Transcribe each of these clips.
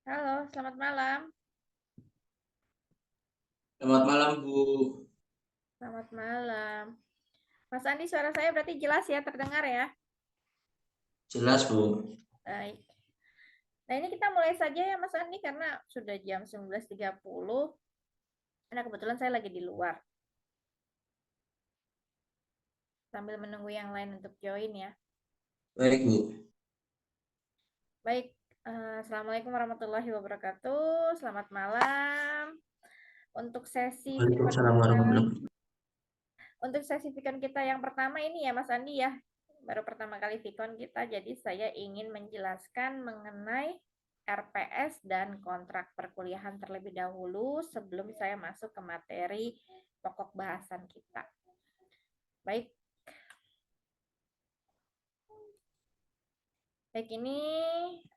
Halo, selamat malam. Selamat malam, Bu. Selamat malam. Mas Andi, suara saya berarti jelas ya, terdengar ya? Jelas, Bu. Baik. Nah, ini kita mulai saja ya, Mas Andi, karena sudah jam 19.30. Karena kebetulan saya lagi di luar, sambil menunggu yang lain untuk join ya. Baik, Bu. Baik, Assalamualaikum warahmatullahi wabarakatuh. Selamat malam. Untuk sesi Vicon Waalaikumsalam kita, warahmatullahi wabarakatuh. kita yang pertama ini ya, Mas Andi ya. Baru pertama kali Vicon kita, jadi saya ingin menjelaskan mengenai RPS dan kontrak perkuliahan terlebih dahulu sebelum saya masuk ke materi pokok bahasan kita. Baik, ini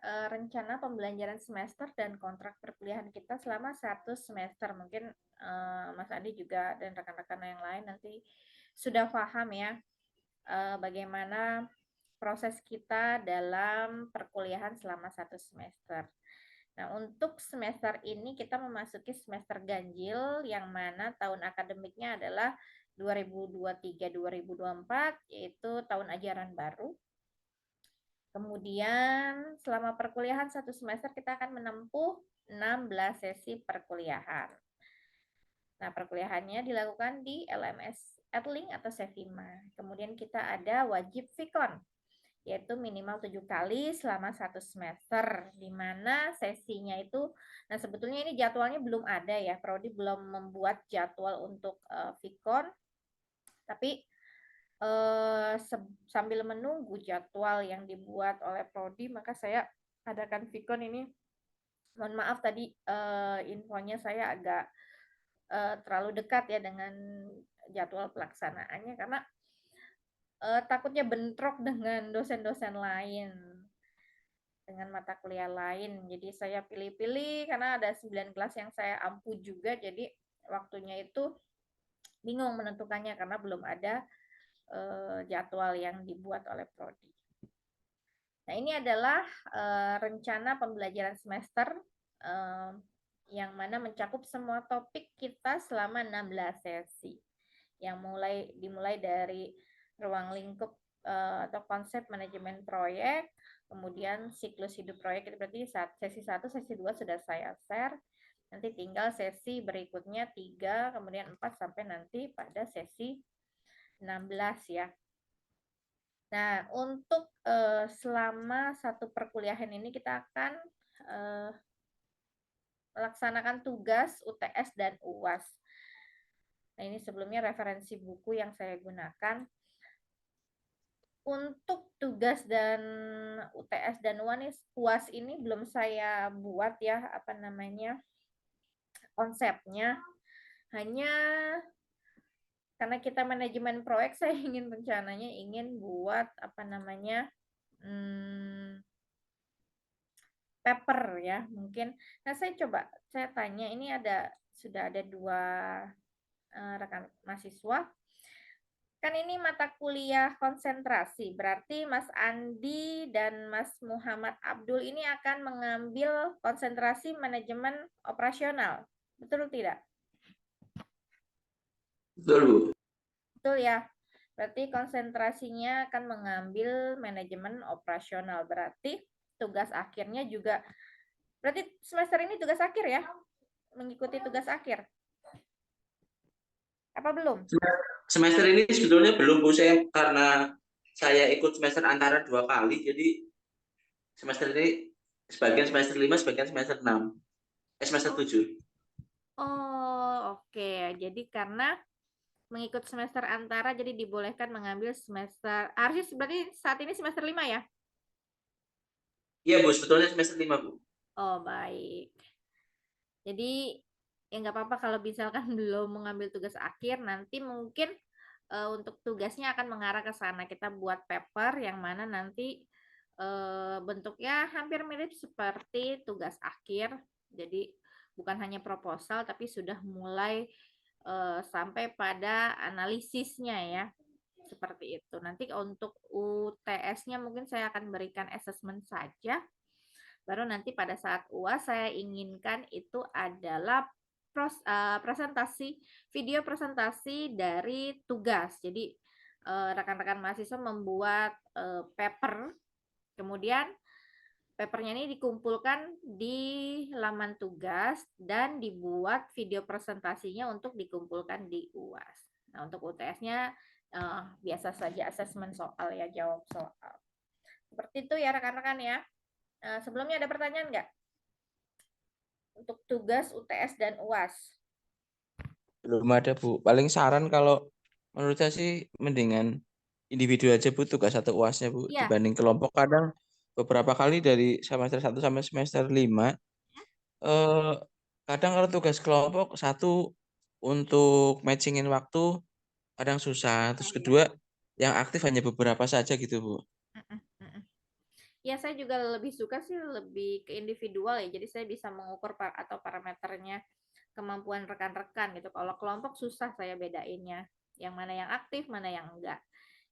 rencana pembelajaran semester dan kontrak perkuliahan kita selama 1 semester. Mungkin Mas Andi juga dan rekan-rekan yang lain nanti sudah paham ya bagaimana proses kita dalam perkuliahan selama 1 semester. Nah, untuk semester ini kita memasuki semester ganjil yang mana tahun akademiknya adalah 2023-2024, yaitu tahun ajaran baru. Kemudian selama perkuliahan 1 semester kita akan menempuh 16 sesi perkuliahan. Nah, perkuliahannya dilakukan di LMS Edlink atau Sevima. Kemudian kita ada wajib Vicon, yaitu minimal 7 kali selama 1 semester, di mana sesinya itu, nah sebetulnya ini jadwalnya belum ada ya, Prodi belum membuat jadwal untuk Vicon, tapi sambil menunggu jadwal yang dibuat oleh Prodi, maka saya adakan Vicon ini. Mohon maaf tadi infonya saya agak terlalu dekat ya dengan jadwal pelaksanaannya, karena takutnya bentrok dengan dosen-dosen lain, dengan mata kuliah lain. Jadi saya pilih-pilih karena ada 9 kelas yang saya ampu juga, jadi waktunya itu bingung menentukannya karena belum ada jadwal yang dibuat oleh Prodi. Nah, ini adalah rencana pembelajaran semester yang mana mencakup semua topik kita selama 16 sesi. Yang dimulai dari ruang lingkup atau konsep manajemen proyek, kemudian siklus hidup proyek, itu berarti sesi 1, sesi 2 sudah saya share. Nanti tinggal sesi berikutnya 3, kemudian 4 sampai nanti pada sesi 16 ya. Nah, untuk selama satu perkuliahan ini kita akan melaksanakan tugas UTS dan UAS. Nah, ini sebelumnya referensi buku yang saya gunakan. Untuk tugas dan UTS dan UAS ini belum saya buat ya, apa namanya, konsepnya. Hanya karena kita manajemen proyek, saya rencananya ingin buat apa namanya, paper ya mungkin. Nah, saya tanya, ini sudah ada 2 rekan mahasiswa. Kan ini mata kuliah konsentrasi, berarti Mas Andi dan Mas Muhammad Abdul ini akan mengambil konsentrasi manajemen operasional. Betul tidak? Betul, Bu. Betul ya. Berarti konsentrasinya akan mengambil manajemen operasional. Berarti tugas akhirnya juga, berarti semester ini tugas akhir ya? Mengikuti tugas akhir. Apa belum? Semester ini sebetulnya belum, Bu. Karena saya ikut semester antara 2 kali, jadi semester ini sebagian semester 5, sebagian semester 6. Semester 7. Oh, oke. Jadi karena mengikut semester antara, jadi dibolehkan mengambil semester, harusnya berarti saat ini semester 5 ya? Iya, Bu. Sebetulnya semester 5, Bu. Oh, baik. Jadi ya nggak apa-apa kalau misalkan belum mengambil tugas akhir, nanti mungkin untuk tugasnya akan mengarah ke sana. Kita buat paper yang mana nanti bentuknya hampir mirip seperti tugas akhir. Jadi bukan hanya proposal, tapi sudah mulai sampai pada analisisnya ya. Seperti itu. Nanti untuk UTS-nya mungkin saya akan berikan assessment saja. Baru nanti pada saat UAS saya inginkan itu adalah video presentasi dari tugas. Jadi rekan-rekan mahasiswa membuat paper, kemudian papernya ini dikumpulkan di laman tugas dan dibuat video presentasinya untuk dikumpulkan di UAS. Nah, untuk UTS-nya biasa saja asesmen soal ya, jawab soal. Seperti itu ya rekan-rekan ya. Sebelumnya ada pertanyaan nggak? Untuk tugas UTS dan UAS. Belum ada, Bu. Paling saran kalau menurut saya sih mendingan individu aja, Bu, tugas satu UASnya, Bu. Iya. Dibanding kelompok, kadang beberapa kali dari semester 1 sampai semester 5, kadang kalau tugas kelompok satu untuk matchingin waktu kadang susah. Terus kedua, yang aktif hanya beberapa saja gitu, Bu. Ya, saya juga lebih suka sih lebih ke individual ya. Jadi saya bisa mengukur atau parameternya kemampuan rekan-rekan gitu. Kalau kelompok susah saya bedainnya. Yang mana yang aktif, mana yang enggak.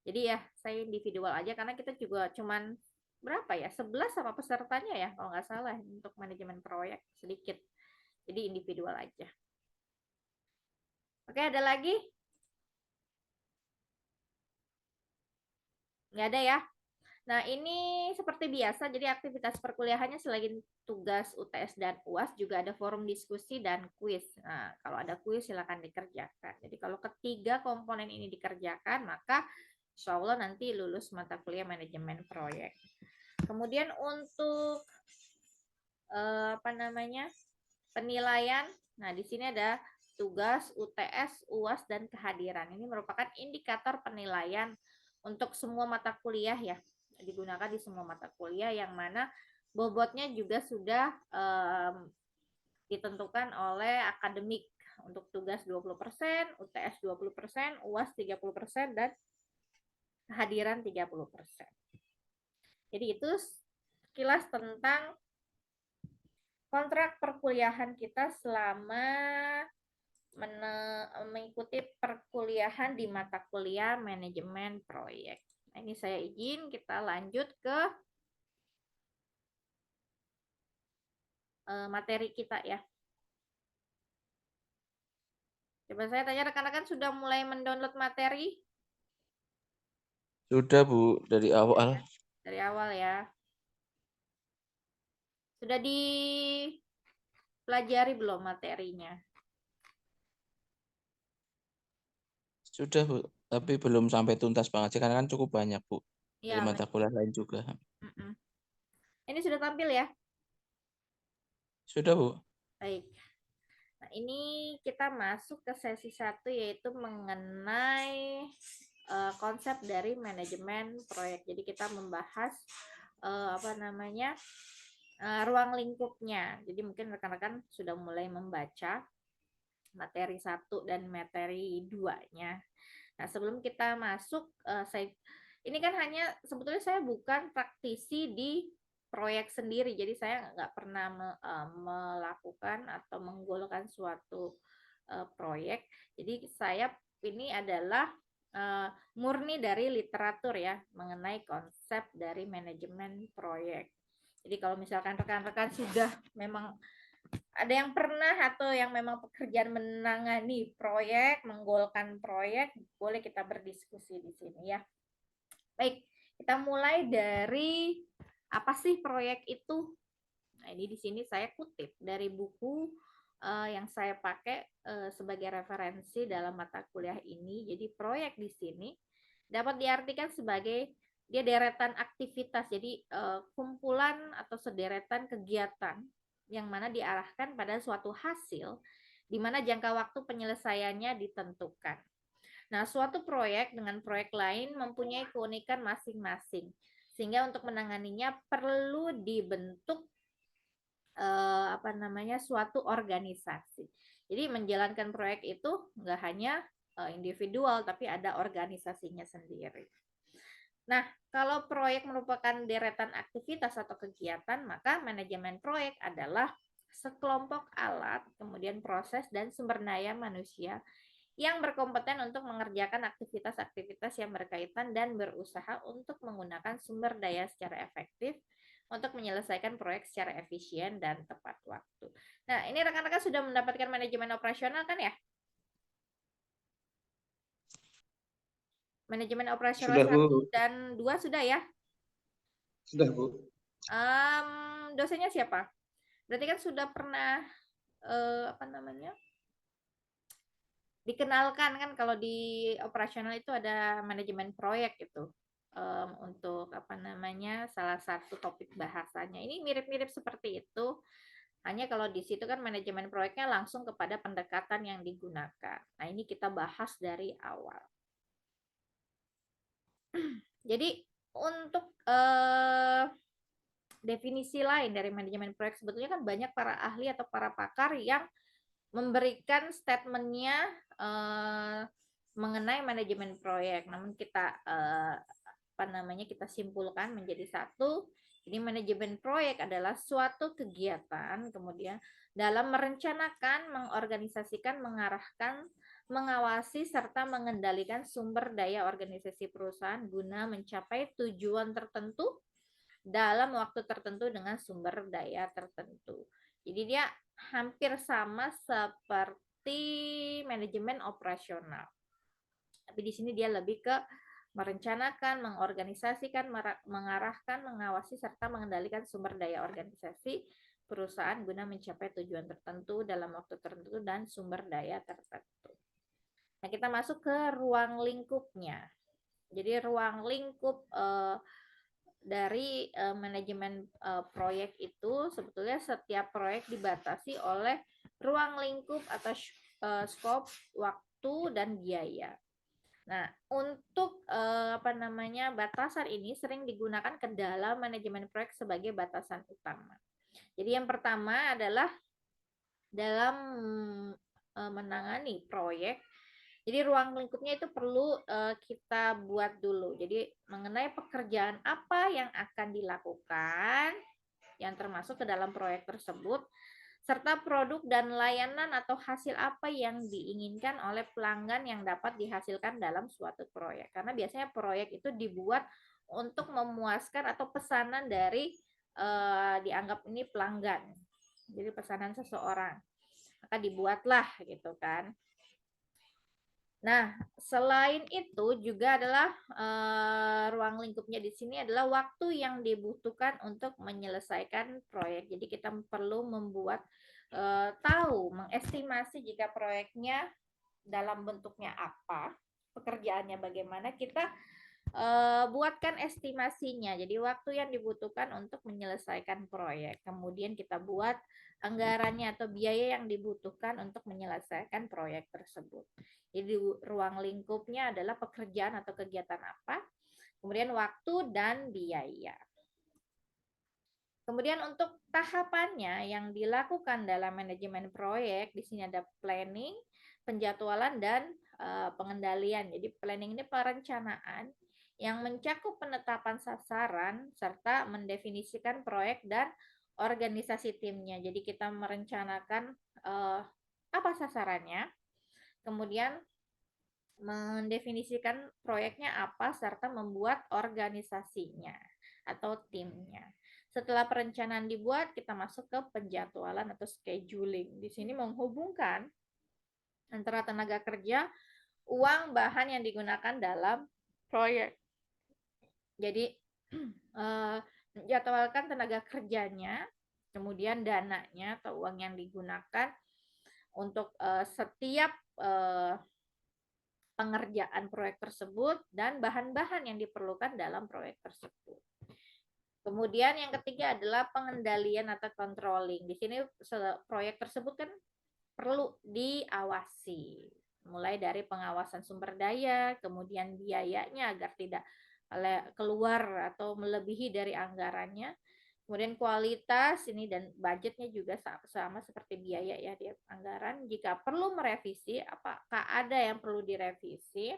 Jadi ya, saya individual aja karena kita juga cuman berapa ya? 11 sama pesertanya ya kalau nggak salah untuk manajemen proyek sedikit. Jadi individual aja. Oke, ada lagi? Nggak ada ya? Nah, ini seperti biasa, jadi aktivitas perkuliahannya selain tugas UTS dan UAS, juga ada forum diskusi dan kuis. Nah, kalau ada kuis silakan dikerjakan. Jadi kalau ketiga komponen ini dikerjakan, maka insya Allah nanti lulus mata kuliah manajemen proyek. Kemudian untuk penilaian, nah di sini ada tugas, UTS, UAS, dan kehadiran. Ini merupakan indikator penilaian untuk semua mata kuliah ya, digunakan di semua mata kuliah yang mana bobotnya juga sudah ditentukan oleh akademik. Untuk tugas 20%, UTS 20%, UAS 30%, dan kehadiran 30%. Jadi itu sekilas tentang kontrak perkuliahan kita selama mengikuti perkuliahan di mata kuliah manajemen proyek. Nah, ini saya izin kita lanjut ke materi kita ya. Coba saya tanya rekan-rekan sudah mulai mendownload materi? Sudah, Bu, dari awal. Dari awal ya. Sudah dipelajari belum materinya? Sudah, Bu, tapi belum sampai tuntas banget sih karena kan cukup banyak, Bu. Dari Ya, mata kuliah lain juga. ini sudah tampil ya? Sudah, Bu. Baik. Nah, ini kita masuk ke sesi 1 yaitu mengenai konsep dari manajemen proyek. Jadi kita membahas ruang lingkupnya. Jadi mungkin rekan-rekan sudah mulai membaca materi 1 dan materi 2-nya. Nah, sebelum kita masuk, ini kan hanya sebetulnya saya bukan praktisi di proyek sendiri, jadi saya nggak pernah melakukan atau menggolkan suatu proyek. Jadi saya ini adalah murni dari literatur ya mengenai konsep dari manajemen proyek. Jadi kalau misalkan rekan-rekan sudah memang ada yang pernah atau yang memang pekerjaan menangani proyek, menggolkan proyek, boleh kita berdiskusi di sini ya. Baik, kita mulai dari apa sih proyek itu? Nah, ini di sini saya kutip dari buku yang saya pakai sebagai referensi dalam mata kuliah ini. Jadi proyek di sini dapat diartikan sebagai dia deretan aktivitas, jadi kumpulan atau sederetan kegiatan yang mana diarahkan pada suatu hasil di mana jangka waktu penyelesaiannya ditentukan. Nah, suatu proyek dengan proyek lain mempunyai keunikan masing-masing, sehingga untuk menanganinya perlu dibentuk suatu organisasi. Jadi menjalankan proyek itu nggak hanya individual, tapi ada organisasinya sendiri. Nah, kalau proyek merupakan deretan aktivitas atau kegiatan, maka manajemen proyek adalah sekelompok alat, kemudian proses dan sumber daya manusia yang berkompeten untuk mengerjakan aktivitas-aktivitas yang berkaitan dan berusaha untuk menggunakan sumber daya secara efektif untuk menyelesaikan proyek secara efisien dan tepat waktu. Nah, ini rekan-rekan sudah mendapatkan manajemen operasional kan ya? Manajemen operasional Sudah, 1 Bu. dan 2 sudah ya? Sudah, Bu. Dosennya siapa? Berarti kan sudah pernah dikenalkan kan kalau di operasional itu ada manajemen proyek gitu. Untuk salah satu topik bahasanya. Ini mirip-mirip seperti itu. Hanya kalau di situ kan manajemen proyeknya langsung kepada pendekatan yang digunakan. Nah, ini kita bahas dari awal. Jadi untuk definisi lain dari manajemen proyek, sebetulnya kan banyak para ahli atau para pakar yang memberikan statementnya mengenai manajemen proyek. Namun kita kita simpulkan menjadi satu. Jadi manajemen proyek adalah suatu kegiatan kemudian dalam merencanakan, mengorganisasikan, mengarahkan, mengawasi serta mengendalikan sumber daya organisasi perusahaan guna mencapai tujuan tertentu dalam waktu tertentu dengan sumber daya tertentu. Jadi dia hampir sama seperti manajemen operasional. Tapi di sini dia lebih ke merencanakan, mengorganisasikan, mengarahkan, mengawasi serta mengendalikan sumber daya organisasi perusahaan guna mencapai tujuan tertentu dalam waktu tertentu dan sumber daya tertentu. Nah, kita masuk ke ruang lingkupnya. Jadi ruang lingkup dari manajemen proyek itu sebetulnya setiap proyek dibatasi oleh ruang lingkup atau skop, waktu, dan biaya. Nah, untuk batasan ini sering digunakan ke dalam manajemen proyek sebagai batasan utama. Jadi yang pertama adalah dalam menangani proyek. Jadi ruang lingkupnya itu perlu kita buat dulu. Jadi mengenai pekerjaan apa yang akan dilakukan yang termasuk ke dalam proyek tersebut, serta produk dan layanan atau hasil apa yang diinginkan oleh pelanggan yang dapat dihasilkan dalam suatu proyek. Karena biasanya proyek itu dibuat untuk memuaskan atau pesanan dari dianggap ini pelanggan. Jadi pesanan seseorang. Maka dibuatlah gitu kan. Nah, selain itu juga adalah ruang lingkupnya di sini adalah waktu yang dibutuhkan untuk menyelesaikan proyek. Jadi kita perlu membuat tahu, mengestimasi jika proyeknya dalam bentuknya apa, pekerjaannya bagaimana, kita buatkan estimasinya. Jadi waktu yang dibutuhkan untuk menyelesaikan proyek. Kemudian kita buat anggarannya atau biaya yang dibutuhkan untuk menyelesaikan proyek tersebut. Jadi ruang lingkupnya adalah pekerjaan atau kegiatan apa, kemudian waktu dan biaya. Kemudian untuk tahapannya yang dilakukan dalam manajemen proyek, di sini ada planning, penjadwalan, dan pengendalian. Jadi planning ini perencanaan yang mencakup penetapan sasaran serta mendefinisikan proyek dan organisasi timnya. Jadi kita merencanakan apa sasarannya, kemudian mendefinisikan proyeknya apa serta membuat organisasinya atau timnya. Setelah perencanaan dibuat, kita masuk ke penjadwalan atau scheduling. Di sini menghubungkan antara tenaga kerja, uang, bahan yang digunakan dalam proyek. Jadi menjadwalkan tenaga kerjanya, kemudian dananya atau uang yang digunakan untuk setiap pengerjaan proyek tersebut dan bahan-bahan yang diperlukan dalam proyek tersebut. Kemudian yang ketiga adalah pengendalian atau controlling. Di sini proyek tersebut kan perlu diawasi. Mulai dari pengawasan sumber daya, kemudian biayanya agar tidak keluar atau melebihi dari anggarannya. Kemudian kualitas ini dan budgetnya juga sama seperti biaya ya di anggaran. Jika perlu merevisi, apakah ada yang perlu direvisi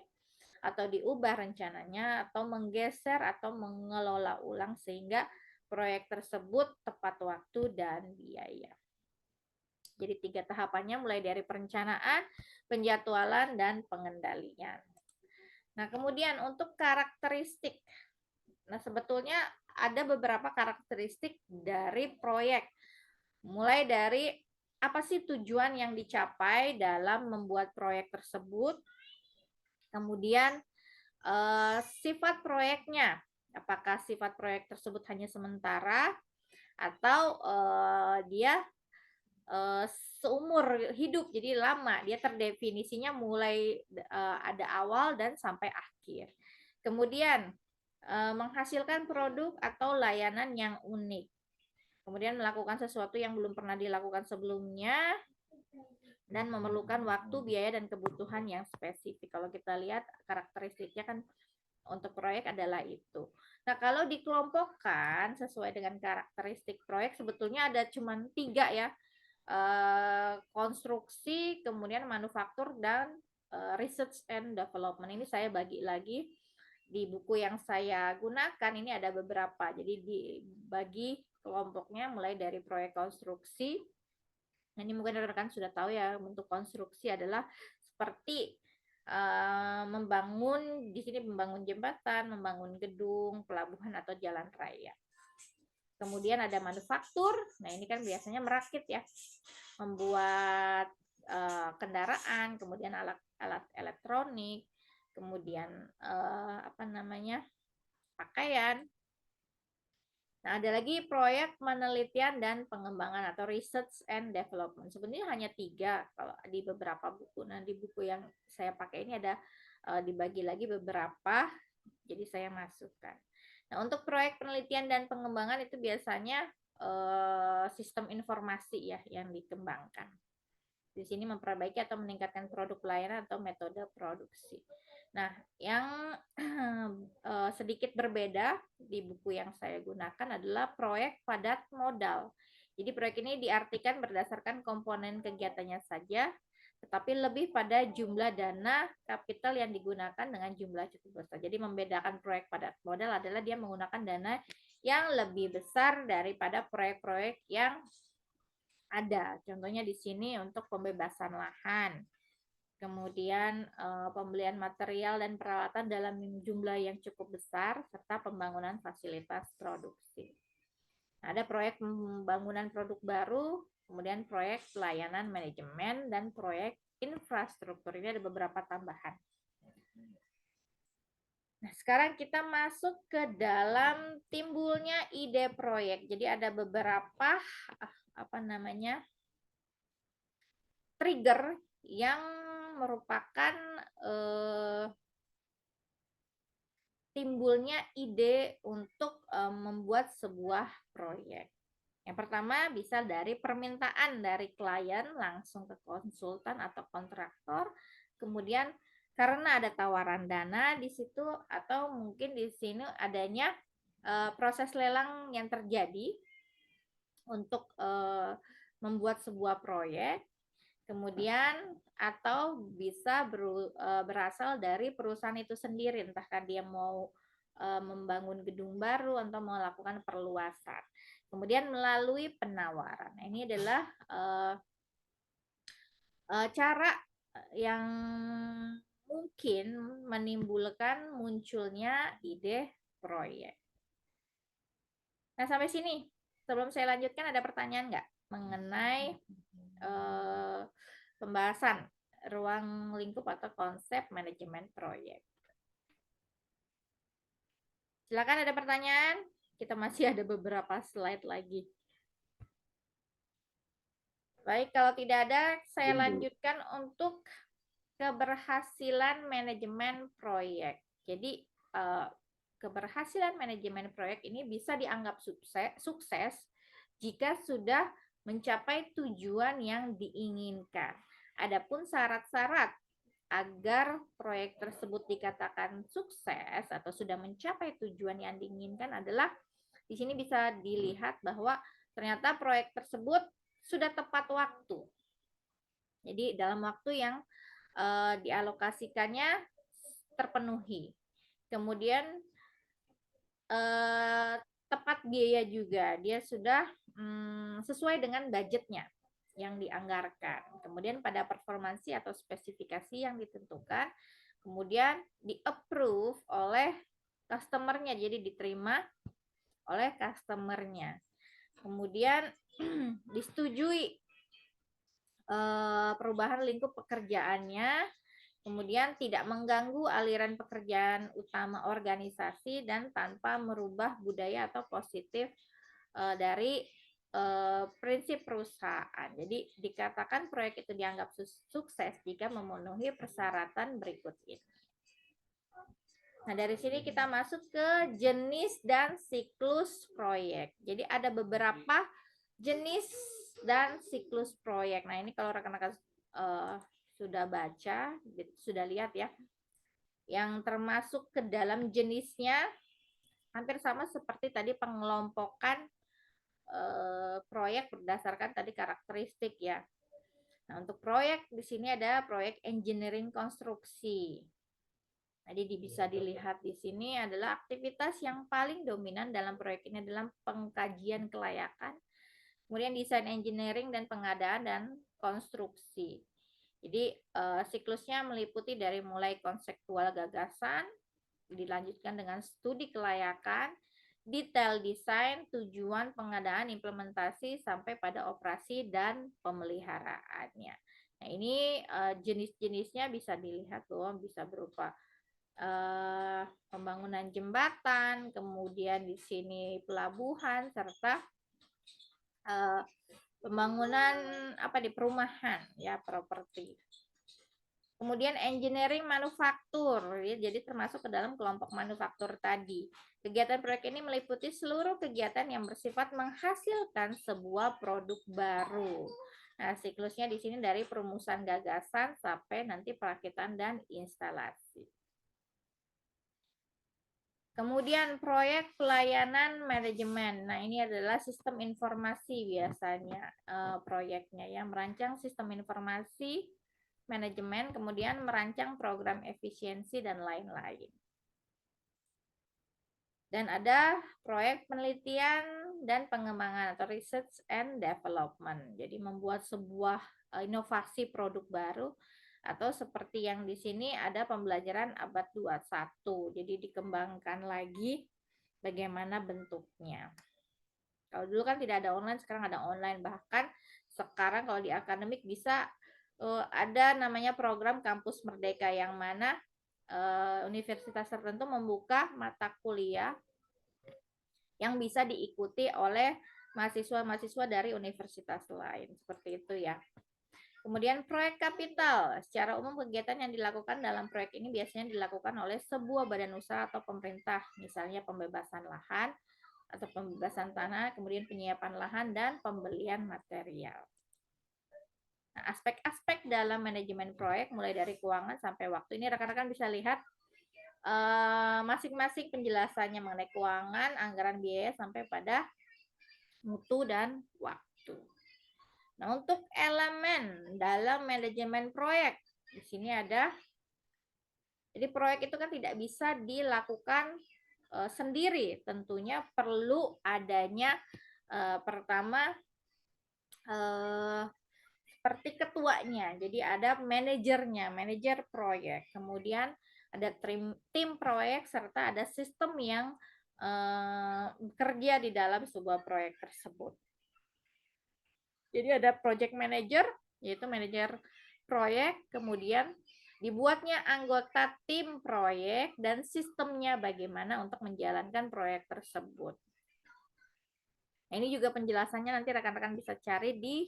atau diubah rencananya atau menggeser atau mengelola ulang sehingga proyek tersebut tepat waktu dan biaya. Jadi 3 tahapannya mulai dari perencanaan, penjadwalan, dan pengendalian. Nah, kemudian untuk karakteristik. Nah, sebetulnya ada beberapa karakteristik dari proyek. Mulai dari apa sih tujuan yang dicapai dalam membuat proyek tersebut, kemudian sifat proyeknya, apakah sifat proyek tersebut hanya sementara atau dia seumur hidup, jadi lama, dia terdefinisinya mulai ada awal dan sampai akhir. Kemudian menghasilkan produk atau layanan yang unik. Kemudian melakukan sesuatu yang belum pernah dilakukan sebelumnya dan memerlukan waktu, biaya, dan kebutuhan yang spesifik. Kalau kita lihat karakteristiknya kan untuk proyek adalah itu. Nah, kalau dikelompokkan sesuai dengan karakteristik proyek sebetulnya ada cuma 3 ya. Konstruksi, kemudian manufaktur, dan research and development. Ini saya bagi lagi di buku yang saya gunakan, ini ada beberapa. Jadi dibagi kelompoknya mulai dari proyek konstruksi. Ini mungkin rekan-rekan sudah tahu ya, bentuk konstruksi adalah seperti membangun, di sini membangun jembatan, membangun gedung, pelabuhan, atau jalan raya. Kemudian ada manufaktur. Nah, ini kan biasanya merakit ya, membuat kendaraan, kemudian alat elektronik, kemudian pakaian. Nah, ada lagi proyek penelitian dan pengembangan atau research and development. Sebenarnya hanya 3 kalau di beberapa buku. Nah, di buku yang saya pakai ini ada dibagi lagi beberapa, jadi saya masukkan. Nah, untuk proyek penelitian dan pengembangan itu biasanya sistem informasi ya yang dikembangkan. Di sini memperbaiki atau meningkatkan produk pelayanan atau metode produksi. Nah, yang sedikit berbeda di buku yang saya gunakan adalah proyek padat modal. Jadi proyek ini diartikan berdasarkan komponen kegiatannya saja, tetapi lebih pada jumlah dana kapital yang digunakan dengan jumlah cukup besar. Jadi membedakan proyek padat modal adalah dia menggunakan dana yang lebih besar daripada proyek-proyek yang ada. Contohnya di sini untuk pembebasan lahan, kemudian pembelian material dan peralatan dalam jumlah yang cukup besar, serta pembangunan fasilitas produksi. Nah, ada proyek pembangunan produk baru, kemudian proyek pelayanan manajemen, dan proyek infrastruktur. Ini ada beberapa tambahan. Nah, sekarang kita masuk ke dalam timbulnya ide proyek. Jadi ada beberapa trigger yang merupakan timbulnya ide untuk membuat sebuah proyek. Yang pertama bisa dari permintaan dari klien langsung ke konsultan atau kontraktor, kemudian karena ada tawaran dana di situ, atau mungkin di sini adanya proses lelang yang terjadi untuk membuat sebuah proyek. Kemudian atau bisa berasal dari perusahaan itu sendiri, entahkah dia mau membangun gedung baru atau melakukan perluasan. Kemudian melalui penawaran. Nah, ini adalah cara yang mungkin menimbulkan munculnya ide proyek. Nah, sampai sini. Sebelum saya lanjutkan, ada pertanyaan nggak mengenai pembahasan ruang lingkup atau konsep manajemen proyek? Silakan, ada pertanyaan? Kita masih ada beberapa slide lagi. Baik, kalau tidak ada, saya lanjutkan untuk keberhasilan manajemen proyek. Jadi, keberhasilan manajemen proyek ini bisa dianggap sukses jika sudah mencapai tujuan yang diinginkan. Adapun syarat-syarat agar proyek tersebut dikatakan sukses atau sudah mencapai tujuan yang diinginkan adalah di sini bisa dilihat bahwa ternyata proyek tersebut sudah tepat waktu. Jadi dalam waktu yang dialokasikannya terpenuhi. Kemudian tepat biaya juga, dia sudah sesuai dengan budgetnya yang dianggarkan. Kemudian pada performansi atau spesifikasi yang ditentukan, kemudian di-approve oleh customer-nya, jadi diterima oleh customer-nya. Kemudian disetujui perubahan lingkup pekerjaannya, kemudian tidak mengganggu aliran pekerjaan utama organisasi dan tanpa merubah budaya atau positif dari prinsip perusahaan. Jadi dikatakan proyek itu dianggap sukses jika memenuhi persyaratan berikut ini. Nah, dari sini kita masuk ke jenis dan siklus proyek. Jadi ada beberapa jenis dan siklus proyek. Nah, ini kalau rekan-rekan sudah baca, sudah lihat ya. Yang termasuk ke dalam jenisnya hampir sama seperti tadi pengelompokan proyek berdasarkan tadi karakteristik ya. Nah, untuk proyek di sini ada proyek engineering konstruksi. Jadi bisa dilihat di sini adalah aktivitas yang paling dominan dalam proyek ini adalah pengkajian kelayakan, kemudian desain engineering dan pengadaan dan konstruksi. Jadi siklusnya meliputi dari mulai konseptual gagasan, dilanjutkan dengan studi kelayakan, detail desain, tujuan pengadaan, implementasi, sampai pada operasi dan pemeliharaannya. Nah, ini jenis-jenisnya bisa dilihat bahwa bisa berupa pembangunan jembatan, kemudian di sini pelabuhan, serta pembangunan di perumahan ya, properti. Kemudian engineering manufaktur, ya, jadi termasuk ke dalam kelompok manufaktur tadi. Kegiatan proyek ini meliputi seluruh kegiatan yang bersifat menghasilkan sebuah produk baru. Nah, siklusnya di sini dari perumusan gagasan sampai nanti perakitan dan instalasi. Kemudian proyek pelayanan manajemen. Nah, ini adalah sistem informasi biasanya proyeknya yang merancang sistem informasi manajemen, kemudian merancang program efisiensi dan lain-lain. Dan ada proyek penelitian dan pengembangan atau research and development. Jadi membuat sebuah inovasi produk baru, atau seperti yang di sini ada pembelajaran abad 21. Jadi dikembangkan lagi bagaimana bentuknya. Kalau dulu kan tidak ada online, sekarang ada online. Bahkan sekarang kalau di akademik bisa ada namanya program Kampus Merdeka, yang mana universitas tertentu membuka mata kuliah yang bisa diikuti oleh mahasiswa-mahasiswa dari universitas lain. Seperti itu ya. Kemudian proyek kapital. Secara umum kegiatan yang dilakukan dalam proyek ini biasanya dilakukan oleh sebuah badan usaha atau pemerintah, misalnya pembebasan lahan atau pembebasan tanah, kemudian penyiapan lahan dan pembelian material. Nah, aspek-aspek dalam manajemen proyek mulai dari keuangan sampai waktu. Ini rekan-rekan bisa lihat masing-masing penjelasannya mengenai keuangan, anggaran biaya sampai pada mutu dan waktu. Nah, untuk elemen dalam manajemen proyek, di sini ada, jadi proyek itu kan tidak bisa dilakukan sendiri, tentunya perlu adanya pertama seperti ketuanya, jadi ada manajernya, manajer proyek, kemudian ada tim proyek, serta ada sistem yang bekerja di dalam sebuah proyek tersebut. Jadi ada project manager, yaitu manajer proyek, kemudian dibuatnya anggota tim proyek dan sistemnya bagaimana untuk menjalankan proyek tersebut. Nah, ini juga penjelasannya nanti rekan-rekan bisa cari di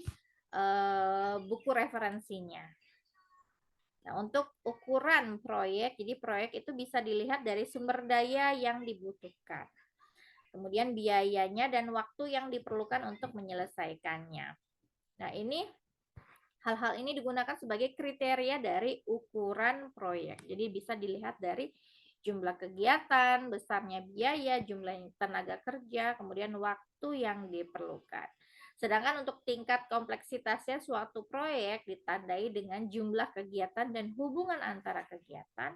buku referensinya. Nah, untuk ukuran proyek, jadi proyek itu bisa dilihat dari sumber daya yang dibutuhkan, kemudian biayanya dan waktu yang diperlukan untuk menyelesaikannya. Nah, ini hal-hal ini digunakan sebagai kriteria dari ukuran proyek. Jadi bisa dilihat dari jumlah kegiatan, besarnya biaya, jumlah tenaga kerja, kemudian waktu yang diperlukan. Sedangkan untuk tingkat kompleksitasnya suatu proyek ditandai dengan jumlah kegiatan dan hubungan antara kegiatan,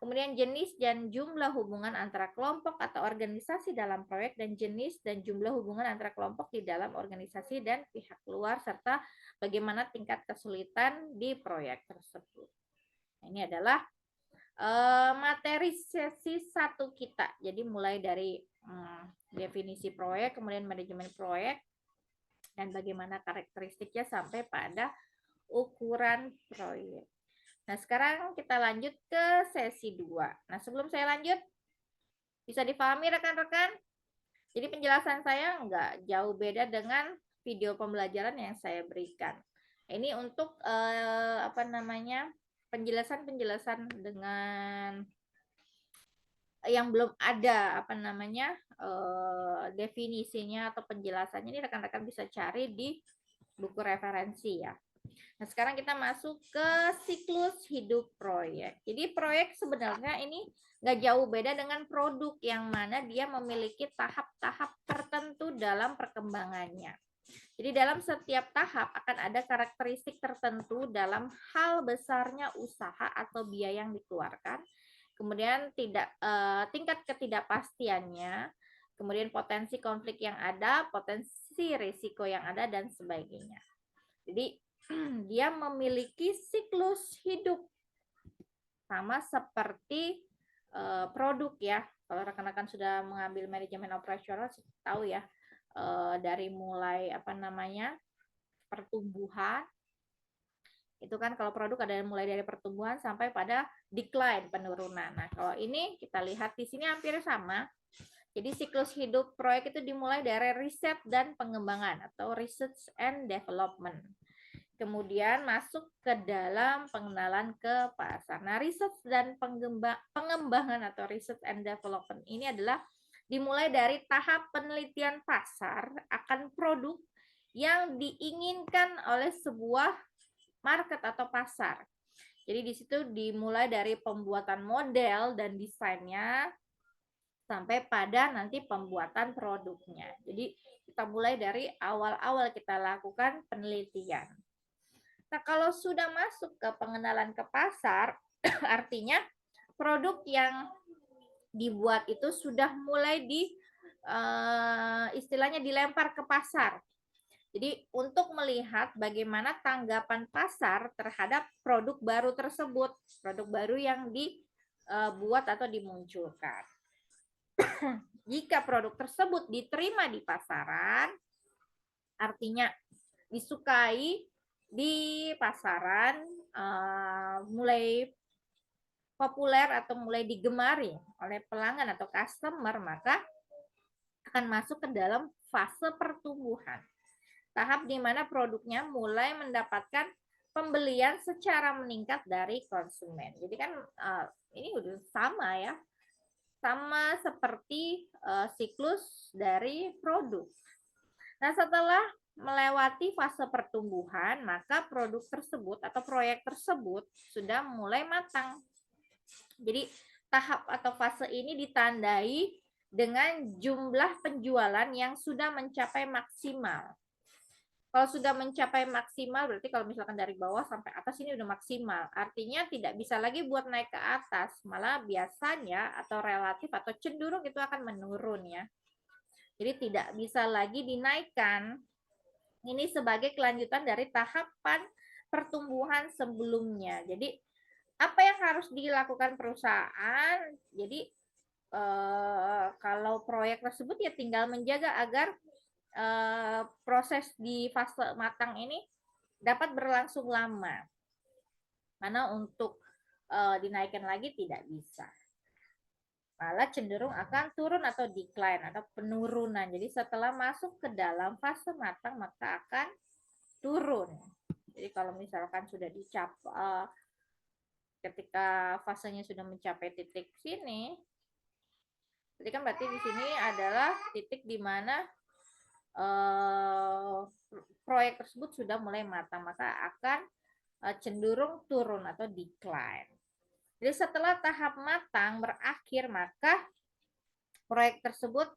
kemudian jenis dan jumlah hubungan antara kelompok atau organisasi dalam proyek, dan jenis dan jumlah hubungan antara kelompok di dalam organisasi dan pihak luar, serta bagaimana tingkat kesulitan di proyek tersebut. Ini adalah materi sesi 1 kita. Jadi mulai dari definisi proyek, kemudian manajemen proyek, dan bagaimana karakteristiknya sampai pada ukuran proyek. Nah, sekarang kita lanjut ke sesi 2. Nah, sebelum saya lanjut, bisa dipahami rekan-rekan? Jadi penjelasan saya nggak jauh beda dengan video pembelajaran yang saya berikan. Ini untuk penjelasan-penjelasan dengan yang belum ada definisinya atau penjelasannya, ini rekan-rekan bisa cari di buku referensi ya. Nah, sekarang kita masuk ke siklus hidup proyek. Jadi proyek sebenarnya ini nggak jauh beda dengan produk, yang mana dia memiliki tahap-tahap tertentu dalam perkembangannya. Jadi dalam setiap tahap akan ada karakteristik tertentu dalam hal besarnya usaha atau biaya yang dikeluarkan, kemudian tingkat ketidakpastiannya, kemudian potensi konflik yang ada, potensi risiko yang ada, dan sebagainya. Jadi dia memiliki siklus hidup sama seperti produk ya. Kalau rekan-rekan sudah mengambil manajemen operasional tahu ya, dari mulai pertumbuhan. Itu kan kalau produk ada mulai dari pertumbuhan sampai pada decline, penurunan. Nah, kalau ini kita lihat di sini hampir sama. Jadi siklus hidup proyek itu dimulai dari riset dan pengembangan atau research and development. Kemudian masuk ke dalam pengenalan ke pasar. Nah, riset dan pengembangan atau research and development ini adalah dimulai dari tahap penelitian pasar akan produk yang diinginkan oleh sebuah market atau pasar. Jadi di situ dimulai dari pembuatan model dan desainnya sampai pada nanti pembuatan produknya. Jadi kita mulai dari awal-awal kita lakukan penelitian. Nah, kalau sudah masuk ke pengenalan ke pasar, artinya produk yang dibuat itu sudah mulai istilahnya dilempar ke pasar. Jadi untuk melihat bagaimana tanggapan pasar terhadap produk baru tersebut, produk baru yang dibuat atau dimunculkan. Jika produk tersebut diterima di pasaran, artinya disukai di pasaran, mulai populer atau mulai digemari oleh pelanggan atau customer, maka akan masuk ke dalam fase pertumbuhan. Tahap di mana produknya mulai mendapatkan pembelian secara meningkat dari konsumen. Jadi kan ini udah sama ya, sama seperti siklus dari produk. Nah, setelah melewati fase pertumbuhan, maka produk tersebut atau proyek tersebut sudah mulai matang. Jadi tahap atau fase ini ditandai dengan jumlah penjualan yang sudah mencapai maksimal. Kalau sudah mencapai maksimal, berarti kalau misalkan dari bawah sampai atas ini udah maksimal. Artinya tidak bisa lagi buat naik ke atas. Malah biasanya atau relatif atau cenderung itu akan menurun ya. Jadi tidak bisa lagi dinaikkan. Ini sebagai kelanjutan dari tahapan pertumbuhan sebelumnya. Jadi apa yang harus dilakukan perusahaan? Jadi kalau proyek tersebut ya tinggal menjaga agar proses di fase matang ini dapat berlangsung lama. Karena untuk dinaikkan lagi tidak bisa. Malah cenderung akan turun atau decline atau penurunan. Jadi setelah masuk ke dalam fase matang maka akan turun. Jadi kalau misalkan sudah dicapai, ketika fasenya sudah mencapai titik sini, jadi kan berarti di sini adalah titik di mana proyek tersebut sudah mulai matang, maka akan cenderung turun atau decline. Jadi setelah tahap matang berakhir, maka proyek tersebut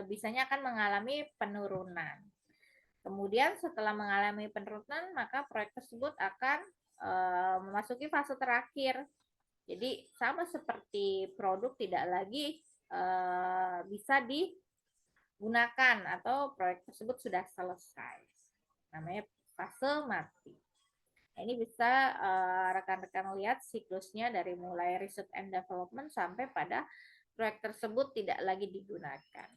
biasanya akan mengalami penurunan. Kemudian setelah mengalami penurunan, maka proyek tersebut akan memasuki fase terakhir. Jadi sama seperti produk tidak lagi bisa digunakan atau proyek tersebut sudah selesai. Namanya fase mati. Nah, ini bisa rekan-rekan lihat siklusnya dari mulai research and development sampai pada proyek tersebut tidak lagi digunakan.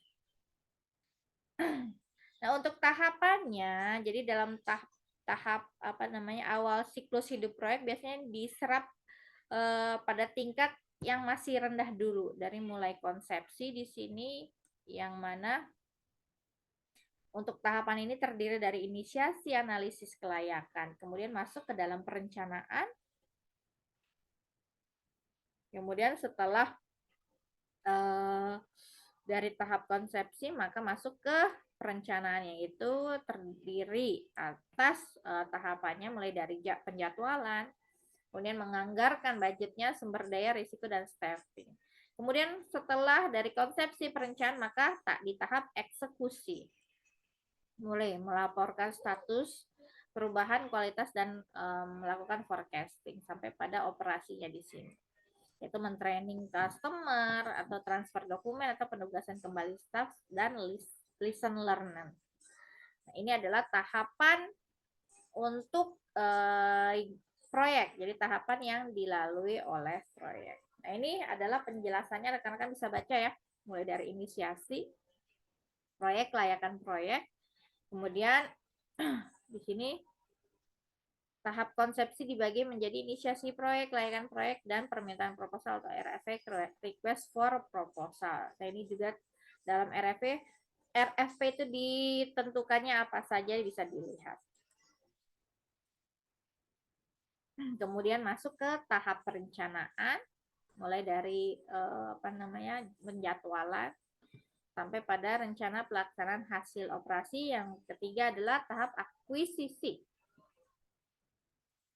Nah, untuk tahapannya, jadi dalam tahap awal siklus hidup proyek biasanya diserap pada tingkat yang masih rendah dulu, dari mulai konsepsi di sini, yang mana untuk tahapan ini terdiri dari inisiasi, analisis kelayakan, kemudian masuk ke dalam perencanaan, kemudian setelah dari tahap konsepsi maka masuk ke perencanaan, yaitu terdiri atas tahapannya mulai dari penjadwalan, kemudian menganggarkan budgetnya, sumber daya, risiko, dan staffing. Kemudian setelah dari konsepsi perencanaan maka di tahap eksekusi, mulai melaporkan status perubahan kualitas dan melakukan forecasting sampai pada operasinya di sini, yaitu mentraining customer atau transfer dokumen atau penugasan kembali staff dan listen learn. Nah, ini adalah tahapan untuk proyek, jadi tahapan yang dilalui oleh proyek. Nah, ini adalah penjelasannya, rekan-rekan bisa baca ya, mulai dari inisiasi proyek, kelayakan proyek, kemudian di sini tahap konsepsi dibagi menjadi inisiasi proyek, kelayakan proyek, dan permintaan proposal atau RFP, request for proposal. Nah, ini juga dalam RFP itu ditentukannya apa saja bisa dilihat. Kemudian masuk ke tahap perencanaan, mulai dari penjadwalan sampai pada rencana pelaksanaan hasil operasi. Yang ketiga adalah tahap akuisisi.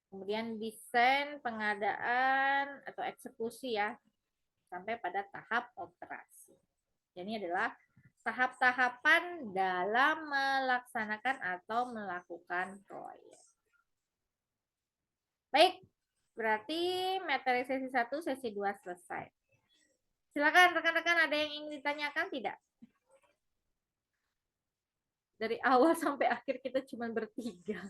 Kemudian desain, pengadaan atau eksekusi ya, sampai pada tahap operasi. Jadi ini adalah tahap-tahapan dalam melaksanakan atau melakukan proyek. Baik, berarti materi sesi 1, sesi 2 selesai. Silakan rekan-rekan, ada yang ingin ditanyakan tidak? Dari awal sampai akhir kita cuma bertiga.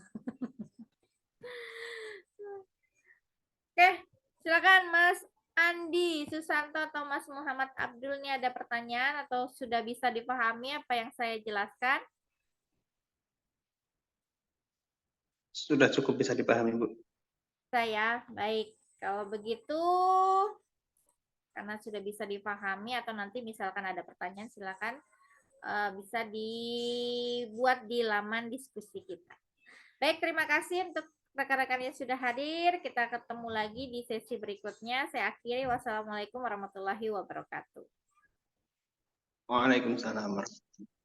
Oke, silakan Mas Andi Susanto atau Mas Muhammad Abdul, ini ada pertanyaan atau sudah bisa dipahami apa yang saya jelaskan? Sudah cukup bisa dipahami, Bu. Saya, baik. Kalau begitu, karena sudah bisa dipahami atau nanti misalkan ada pertanyaan, silakan bisa dibuat di laman diskusi kita. Baik, terima kasih untuk rekan-rekan yang sudah hadir. Kita ketemu lagi di sesi berikutnya. Saya akhiri. Wassalamualaikum warahmatullahi wabarakatuh. Waalaikumsalam warahmatullahi wabarakatuh.